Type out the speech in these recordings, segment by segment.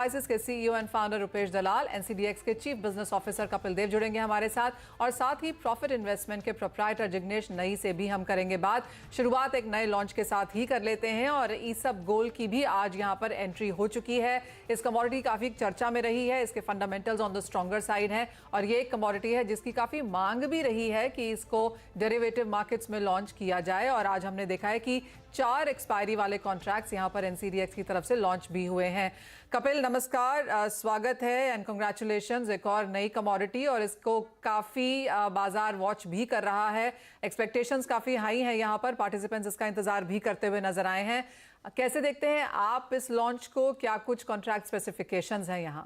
Enterprises के CEO and founder Rupesh Dalal, NCDEX के chief business officer Kapil Dev जुड़ेंगे हमारे साथ और साथ ही प्रॉफिट इन्वेस्टमेंट के प्रोप्राइटर जिग्नेश नई से भी हम करेंगे बात। शुरुआत एक नए लॉन्च के साथ ही कर लेते हैं और ईसबगोल्ड की भी आज यहां पर एंट्री हो चुकी है। इस कमोडिटी काफी चर्चा में रही है, इसके fundamentals on the stronger side है और ये एक कमोडिटी है जिसकी काफी मांग भी रही है कि इसको डेरिवेटिव मार्केट्स में लॉन्च किया जाए और आज हमने देखा है कि 4 एक्सपायरी वाले कॉन्ट्रैक्ट्स यहां पर एनसीडीएक्स की तरफ से लॉन्च भी हुए हैं। कपिल नमस्कार, स्वागत है एंड कांग्रेचुलेशंस। एक और नई कमोडिटी और इसको काफी बाजार वॉच भी कर रहा है, एक्सपेक्टेशंस काफी हाई हैं, यहां पर पार्टिसिपेंट्स इसका इंतजार भी करते हुए नजर आए हैं। कैसे देखते हैं आप इस लॉन्च को, क्या कुछ कॉन्ट्रैक्ट स्पेसिफिकेशंस हैं यहां?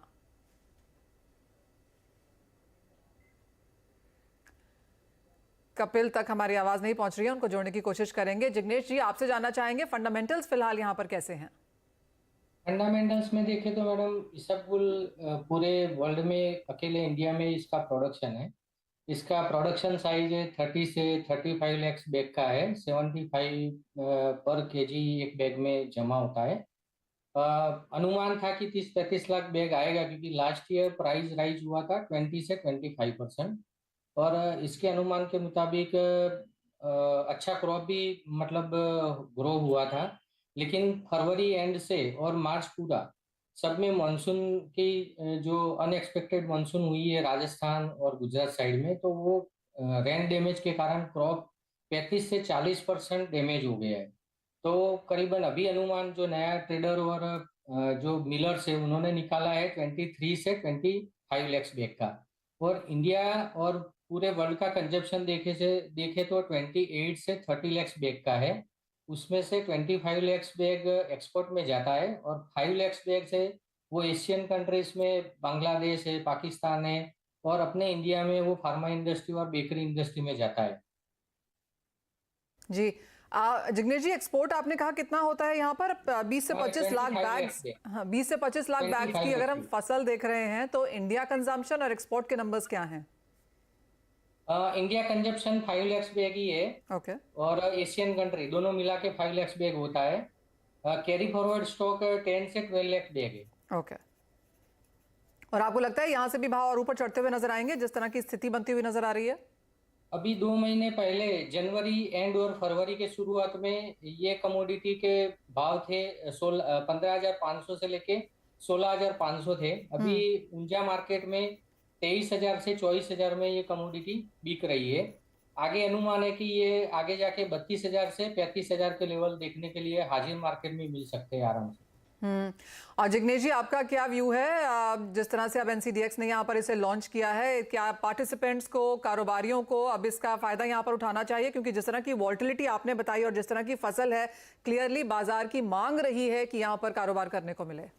कपिल तक हमारी आवाज नहीं पहुंच रही है, उनको जोड़ने की कोशिश करेंगे। जिग्नेश जी, आपसे जानना चाहेंगे फंडामेंटल्स फिलहाल यहां पर कैसे हैं? फंडामेंटल्स में देखें तो मैडम इसबगोल पूरे वर्ल्ड में अकेले इंडिया में इसका प्रोडक्शन है। इसका प्रोडक्शन साइज है 30 से 35 लैक्स बैग का है। 75 पर केजी एक बैग में जमा होता है। अ, अनुमान था कि 30-35 लाख बैग आएगा क्योंकि लास्ट ईयर प्राइस राइज हुआ था 20 से 25%। और इसके अनुमान के मुताबिक अच्छा क्रॉप भी मतलब ग्रो हुआ था। लेकिन फरवरी एंड से और मार्च पूरा सब में मानसून की जो अनएक्सपेक्टेड मानसून हुई है राजस्थान और गुजरात साइड में, तो वो रेन डैमेज के कारण क्रॉप 35 से 40% डैमेज हो गया है। तो करीबन अभी अनुमान जो नया ट्रेडर और जो मिलर्स है उन्होंने निकाला है 23 से 25 लैक्स बैग का। और इंडिया और पूरे वर्ल्ड का कंजप्शन देखे तो 28 से 30 लैक्स बैग का है। उसमें से 25 लैक्स बैग एक्सपोर्ट में जाता है और 5 लैक्स बैग से वो एशियन कंट्रीज में बांग्लादेश है, पाकिस्तान है और अपने इंडिया में वो फार्मा इंडस्ट्री और बेकरी इंडस्ट्री में जाता है। जी, जिग्नेश जी, एक्सपोर्ट आपने कहा कितना होता है यहाँ पर? 20 से 25 लाख 25 लैक्स बैग्स। बैग। हाँ, 20 से 25 लाख बैग्स की 25 अगर हम लैक्स। फसल देख रहे हैं तो इंडिया कंजम्पशन और एक्सपोर्ट के नंबर्स क्या हैं? इंडिया कंजप्शन 5 लैक्स बैग ही है। ओके। और एशियन कंट्री दोनों मिला के 5 लैक्स बैग होता है। कैरी फॉरवर्ड स्टॉक 10 से 12 लैक्स बैग है। ओके। और आपको लगता है यहाँ से भी भाव और ऊपर चढ़ते हुए नजर आएंगे जिस तरह की स्थिति बनती हुई नजर आ रही है? अभी 2 महीने पहले जनवरी एंड और फरवरी के शुरुआत में ये कमोडिटी के भाव थे 15,500 से लेके 16,500 थे। अभी हम्म। ऊंचा मार्केट में 23,000 से 24,000 में ये कमोडिटी बिक रही है। आगे अनुमान है कि ये आगे जाके 32,000 से 35,000 के लेवल देखने के लिए हाजिर मार्केट में मिल सकते हैं आराम से। हम्म। और जिग्नेश जी, आपका क्या व्यू है जिस तरह से अब एनसीडीएक्स ने यहाँ पर इसे लॉन्च किया है, क्या पार्टिसिपेंट्स को, कारोबारियों को अब इसका फायदा यहाँ पर उठाना चाहिए? क्योंकि जिस तरह की वॉल्टिलिटी आपने बताई और जिस तरह की फसल है, क्लियरली बाजार की मांग रही है कि यहाँ पर कारोबार करने को मिले।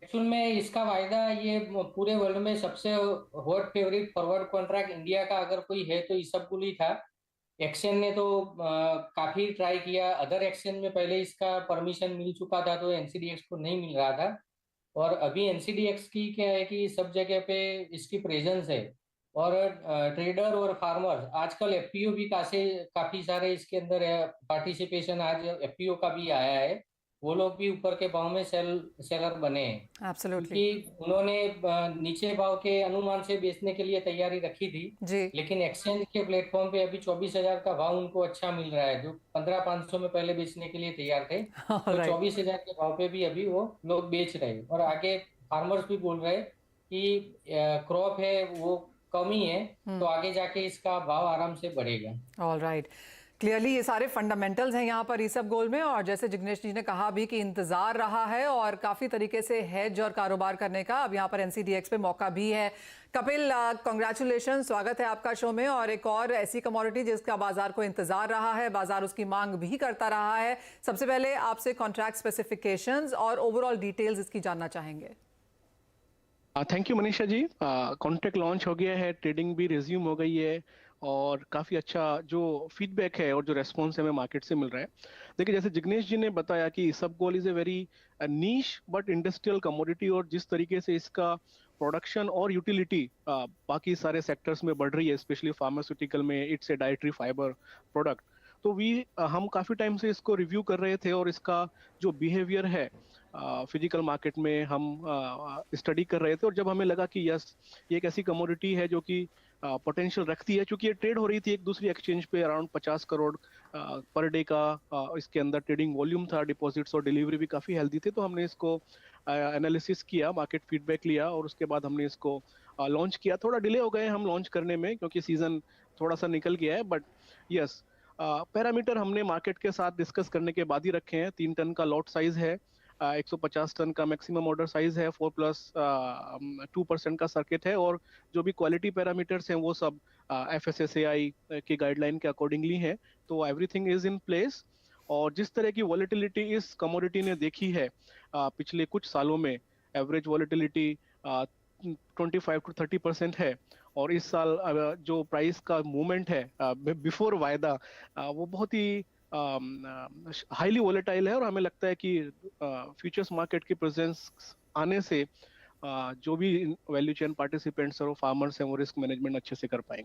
एक्चुअल में इसका वायदा ये पूरे वर्ल्ड में सबसे hot favourite forward contract India का अगर कोई है तो इसबगोल ही था। एक्सचेंज ने तो काफी ट्राई किया। अदर एक्सचेंज में पहले इसका परमिशन मिल चुका था तो एनसीडीएक्स को नहीं मिल रहा था। और अभी एनसीडीएक्स की क्या है कि सब जगह पे इसकी प्रेजेंस है। और ट्रेडर और फार्मर आजकल एफपीओ भी काफी सारे इसके अंदर पार्टिसिपेशन आज एफपीओ का भी आया है। वो लोग भी ऊपर के भाव में सेलर बने हैं एब्सोल्युटली। क्योंकि उन्होंने नीचे भाव के अनुमान से बेचने के लिए तैयारी रखी थी। जी। लेकिन एक्सचेंज के प्लेटफॉर्म पे अभी 24,000 का भाव उनको अच्छा मिल रहा है, जो 15,500 में पहले बेचने के लिए तैयार थे। तो राइट। 24,000 के भाव पे भी अभी वो लोग बेच रहे हैं। और आगे फार्मर्स भी बोल रहे हैं कि क्रॉप है वो कम ही है, तो आगे जाके इसका भाव आराम से बढ़ेगा। All right. क्लियरली ये सारे फंडामेंटल्स हैं यहाँ पर ईसबगोल्ड में और जैसे जिग्नेश जी ने कहा भी कि इंतजार रहा है और काफी तरीके से हेज और कारोबार करने का अब यहाँ पर एनसीडीएक्स पे मौका भी है। कपिल, कांग्रेचुलेशन, स्वागत है आपका शो में। और एक और ऐसी कमोडिटी जिसका बाजार को इंतजार रहा है, बाजार उसकी मांग भी करता रहा है। सबसे पहले आपसे कॉन्ट्रैक्ट स्पेसिफिकेशंस और ओवरऑल डिटेल्स इसकी जानना चाहेंगे। Thank you Manisha ji. Contract launch हो गया है, ट्रेडिंग भी रिज्यूम हो गई है और काफ़ी अच्छा जो फीडबैक है और जो रेस्पॉन्स हमें मार्केट से मिल रहा है। देखिए, जैसे जिग्नेश जी ने बताया कि isabgol is a very niche but industrial commodity और जिस तरीके से इसका प्रोडक्शन और यूटिलिटी बाकी सारे सेक्टर्स में बढ़ रही है, स्पेशली फार्मास्यूटिकल में it's a dietary fibre product. तो हम काफ़ी टाइम से इसको रिव्यू कर रहे थे और इसका जो बिहेवियर है फिजिकल मार्केट में हम स्टडी कर रहे थे, और जब हमें लगा कि यस ये एक ऐसी कमोडिटी है जो कि पोटेंशियल रखती है, क्योंकि ये ट्रेड हो रही थी एक दूसरी एक्सचेंज पे अराउंड 50 करोड़ पर डे का इसके अंदर ट्रेडिंग वॉल्यूम था, डिपॉजिट्स और डिलीवरी भी काफ़ी हेल्दी थे, तो हमने इसको एनालिसिस किया, मार्केट फीडबैक लिया और उसके बाद हमने इसको लॉन्च किया। थोड़ा डिले हो गए हम लॉन्च करने में क्योंकि सीजन थोड़ा सा निकल गया है, बट यस पैरामीटर हमने मार्केट के साथ डिस्कस करने के बाद ही रखे हैं। 3 टन का लॉट साइज है, 150 टन का मैक्सिमम ऑर्डर साइज है, 4+2% का सर्किट है, और जो भी क्वालिटी पैरामीटर्स हैं वो सब FSSAI के गाइडलाइन के अकॉर्डिंगली है, तो एवरीथिंग इज इन प्लेस। और जिस तरह की वॉलेटिलिटी इस कमोडिटी ने देखी है पिछले कुछ सालों में, एवरेज वॉलेटिलिटी 25 to 30% है, और इस साल जो प्राइस का मूवमेंट है बिफोर वायदा वो बहुत ही हाईली वोलेटाइल है, और हमें लगता है कि फ्यूचर्स मार्केट की प्रेजेंस आने से जो भी वैल्यू चेन पार्टिसिपेंट्स और फार्मर्स हैं वो रिस्क मैनेजमेंट अच्छे से कर पाएंगे।